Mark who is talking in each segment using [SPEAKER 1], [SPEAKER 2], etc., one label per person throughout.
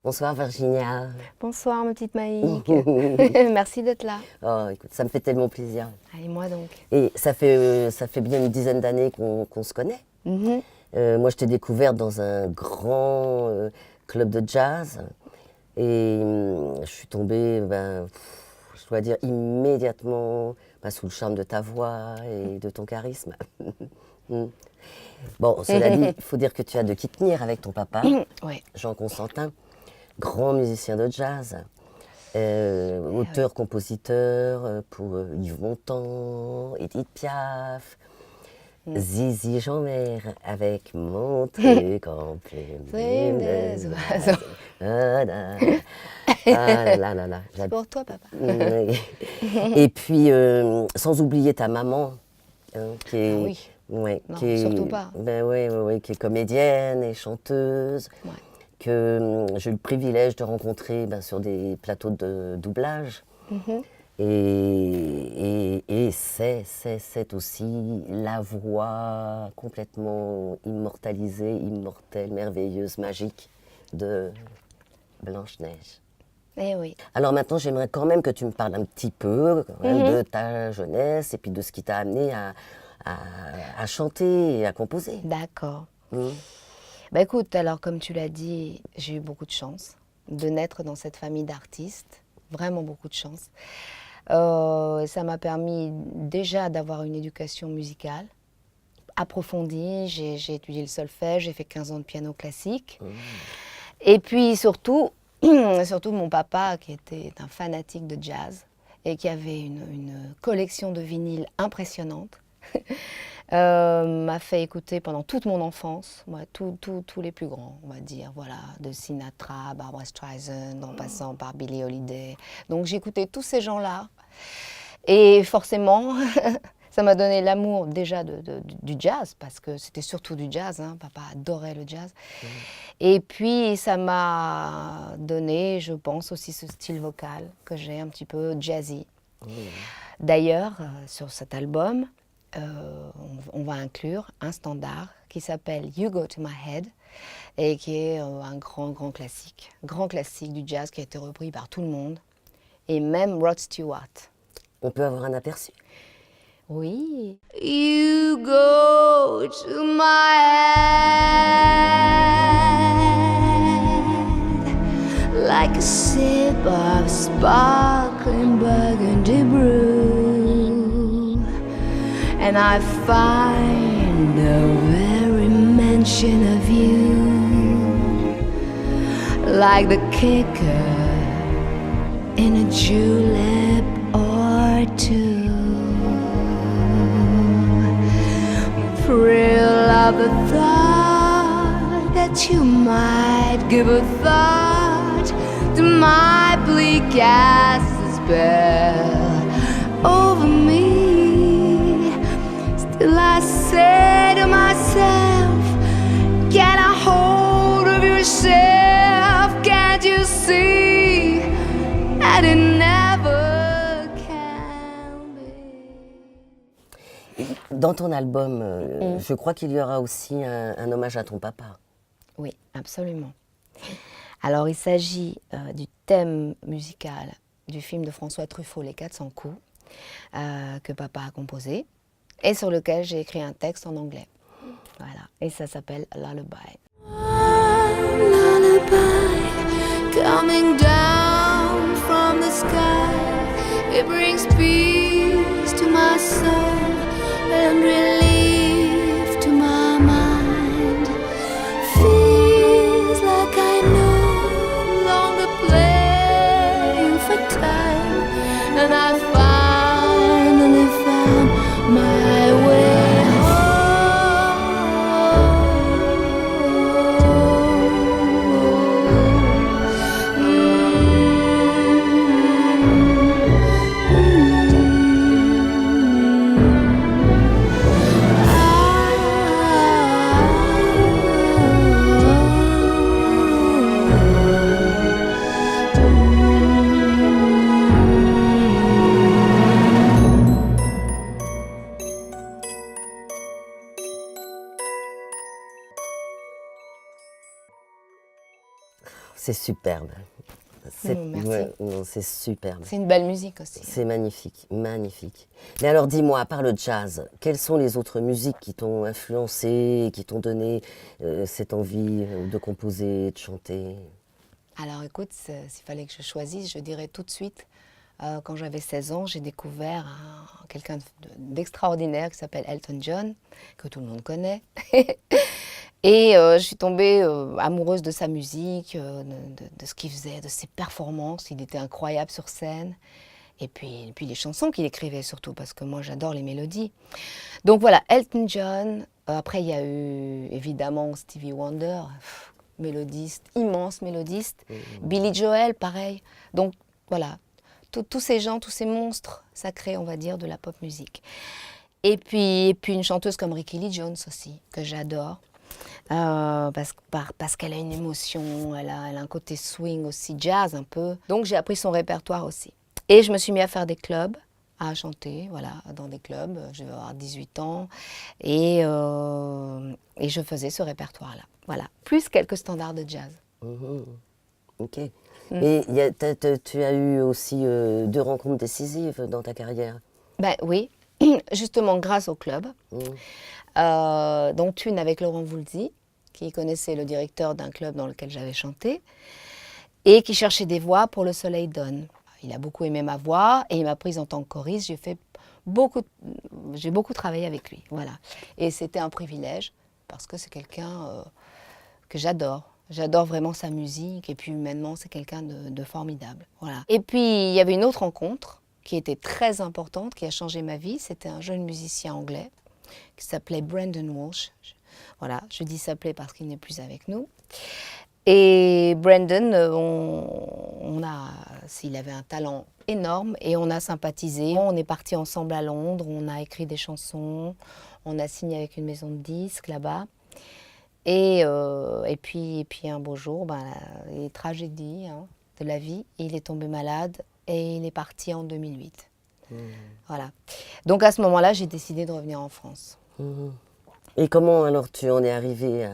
[SPEAKER 1] Bonsoir Virginia.
[SPEAKER 2] Bonsoir ma petite Maïk. Merci d'être là.
[SPEAKER 1] Oh, écoute, ça me fait tellement plaisir.
[SPEAKER 2] Allez, moi donc.
[SPEAKER 1] Et ça fait bien une dizaine d'années qu'on se connaît. Moi, je t'ai découverte dans un grand club de jazz. Et je suis tombée, je dois dire, immédiatement sous le charme de ta voix et de ton charisme. Bon, cela dit, il faut dire que tu as de qui tenir avec ton papa,
[SPEAKER 2] Ouais.
[SPEAKER 1] Jean Constantin, grand musicien de jazz, auteur-compositeur pour Yves Montand, Édith Piaf, Zizi Jeanmaire avec mon truc en
[SPEAKER 2] Plume des oiseaux.
[SPEAKER 1] Ah là là là là.
[SPEAKER 2] C'est pour toi, papa.
[SPEAKER 1] Et puis, sans oublier ta maman, qui est...
[SPEAKER 2] Ah oui.
[SPEAKER 1] Ouais,
[SPEAKER 2] Non,
[SPEAKER 1] qui est,
[SPEAKER 2] surtout pas.
[SPEAKER 1] Qui est comédienne et chanteuse,
[SPEAKER 2] Ouais.
[SPEAKER 1] que j'ai eu le privilège de rencontrer sur des plateaux de doublage. Et c'est aussi la voix complètement immortalisée, immortelle, merveilleuse, magique de Blanche-Neige.
[SPEAKER 2] Eh oui.
[SPEAKER 1] Alors maintenant, j'aimerais quand même que tu me parles un petit peu de ta jeunesse et puis de ce qui t'a amené à chanter et à composer.
[SPEAKER 2] D'accord. Bah écoute, alors comme tu l'as dit, j'ai eu beaucoup de chance de naître dans cette famille d'artistes. Vraiment beaucoup de chance. Ça m'a permis déjà d'avoir une éducation musicale approfondie. J'ai étudié le solfège, j'ai fait 15 ans de piano classique. Et puis surtout mon papa qui était un fanatique de jazz et qui avait une collection de vinyles impressionnante. M'a fait écouter pendant toute mon enfance, tous les plus grands, on va dire, voilà, de Sinatra, Barbra Streisand, en passant par Billie Holiday. Donc j'écoutais tous ces gens-là, et forcément, ça m'a donné l'amour déjà du jazz, parce que c'était surtout du jazz, hein, papa adorait le jazz. Et puis ça m'a donné, je pense, aussi ce style vocal que j'ai un petit peu jazzy. D'ailleurs, sur cet album, on va inclure un standard qui s'appelle You Go to My Head et qui est un grand classique du jazz qui a été repris par tout le monde et même Rod Stewart.
[SPEAKER 1] On peut avoir un aperçu?
[SPEAKER 2] Oui. You go to my head like a sip of sparkling burgundy brew. And I find the very mention of you like the kicker in a julep or two. Thrill of the thought that you might give a thought to my bleak as spell over me. Till I say to myself, get a hold of yourself, can't you see that it never can be?
[SPEAKER 1] Dans ton album, je crois qu'il y aura aussi un hommage à ton papa.
[SPEAKER 2] Oui, absolument. Alors il s'agit du thème musical du film de François Truffaut, Les 400 coups, que papa a composé. Et sur lequel j'ai écrit un texte en anglais. Voilà. Et ça s'appelle Lullaby. Lullaby coming down from the sky. It brings peace to my soul and relief to my mind. Feels like I no longer playing for time. And I finally found my way home.
[SPEAKER 1] C'est superbe.
[SPEAKER 2] Merci.
[SPEAKER 1] Ouais, non, c'est superbe.
[SPEAKER 2] C'est une belle musique aussi.
[SPEAKER 1] C'est magnifique, magnifique. Mais alors dis-moi, à part le jazz, quelles sont les autres musiques qui t'ont influencé, qui t'ont donné cette envie de composer, de chanter?
[SPEAKER 2] Alors écoute, s'il fallait que je choisisse, je dirais tout de suite, quand j'avais 16 ans, j'ai découvert quelqu'un d'extraordinaire qui s'appelle Elton John, que tout le monde connaît. Et je suis tombée amoureuse de sa musique, de ce qu'il faisait, de ses performances. Il était incroyable sur scène. Et puis les chansons qu'il écrivait surtout, parce que moi j'adore les mélodies. Donc voilà, Elton John. Après il y a eu évidemment Stevie Wonder, mélodiste, immense mélodiste. Billy Joel, pareil. Donc voilà, tous ces gens, tous ces monstres sacrés, on va dire, de la pop musique. Et puis une chanteuse comme Rickie Lee Jones aussi, que j'adore. Parce qu'elle a une émotion, elle a un côté swing aussi, jazz un peu. Donc j'ai appris son répertoire aussi. Et je me suis mis à faire des clubs, à chanter, voilà, dans des clubs. Je vais avoir 18 ans et je faisais ce répertoire-là. Voilà, plus quelques standards de jazz.
[SPEAKER 1] Mhm. Ok. Et tu as eu aussi 2 rencontres décisives dans ta carrière?
[SPEAKER 2] Ben oui, justement grâce au club. Dont une avec Laurent Voulzy, qui connaissait le directeur d'un club dans lequel j'avais chanté, et qui cherchait des voix pour Le Soleil donne. Il a beaucoup aimé ma voix et il m'a prise en tant que choriste. J'ai beaucoup travaillé avec lui, voilà. Et c'était un privilège parce que c'est quelqu'un que j'adore. J'adore vraiment sa musique et puis humainement c'est quelqu'un de formidable, voilà. Et puis il y avait une autre rencontre qui était très importante, qui a changé ma vie. C'était un jeune musicien anglais qui s'appelait Brandon Walsh. Voilà, je dis s'appelait parce qu'il n'est plus avec nous. Et Brandon, il avait un talent énorme et on a sympathisé. On est partis ensemble à Londres, on a écrit des chansons, on a signé avec une maison de disques là-bas. Et puis un beau jour, les tragédies de la vie, il est tombé malade et il est parti en 2008. Voilà. Donc à ce moment-là, j'ai décidé de revenir en France.
[SPEAKER 1] Et comment alors tu en es arrivée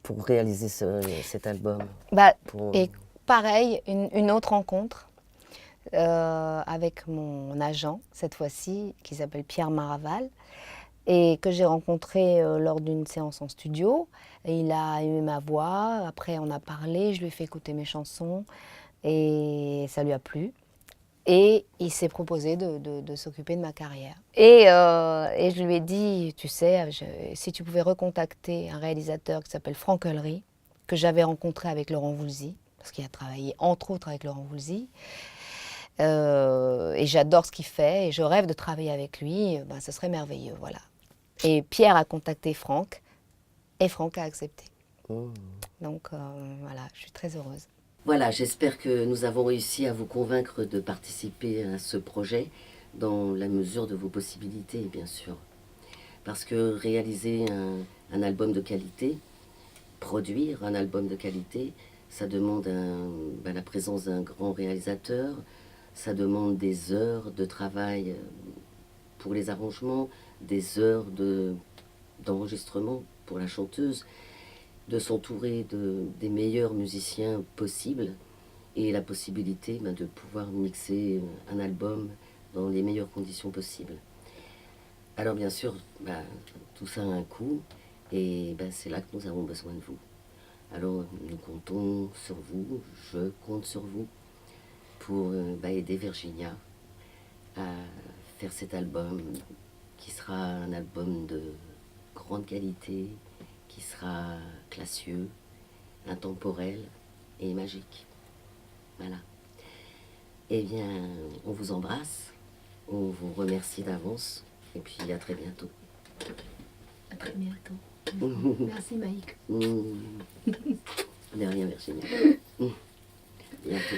[SPEAKER 1] pour réaliser cet album?
[SPEAKER 2] Et pareil, une autre rencontre avec mon agent, cette fois-ci, qui s'appelle Pierre Maraval, et que j'ai rencontré lors d'une séance en studio. Et il a aimé ma voix, après on a parlé, je lui ai fait écouter mes chansons, et ça lui a plu. Et il s'est proposé de s'occuper de ma carrière. Et je lui ai dit, tu sais, si tu pouvais recontacter un réalisateur qui s'appelle Franck Heulery, que j'avais rencontré avec Laurent Voulzy, parce qu'il a travaillé entre autres avec Laurent Voulzy, et j'adore ce qu'il fait, et je rêve de travailler avec lui, ce serait merveilleux, voilà. Et Pierre a contacté Franck, et Franck a accepté. Donc voilà, je suis très heureuse.
[SPEAKER 1] Voilà, j'espère que nous avons réussi à vous convaincre de participer à ce projet dans la mesure de vos possibilités, bien sûr. Parce que réaliser un album de qualité, produire un album de qualité, ça demande la présence d'un grand réalisateur, ça demande des heures de travail pour les arrangements, des heures d'enregistrement pour la chanteuse, de s'entourer des meilleurs musiciens possibles et la possibilité de pouvoir mixer un album dans les meilleures conditions possibles. Alors bien sûr, tout ça a un coût et c'est là que nous avons besoin de vous. Alors nous comptons sur vous, je compte sur vous pour aider Virginia à faire cet album qui sera un album de grande qualité, qui sera classieux, intemporel et magique. Voilà. Eh bien, on vous embrasse, on vous remercie d'avance, et puis à très bientôt.
[SPEAKER 2] À très bientôt. Merci Maïk.
[SPEAKER 1] De rien, Virginie. Bientôt.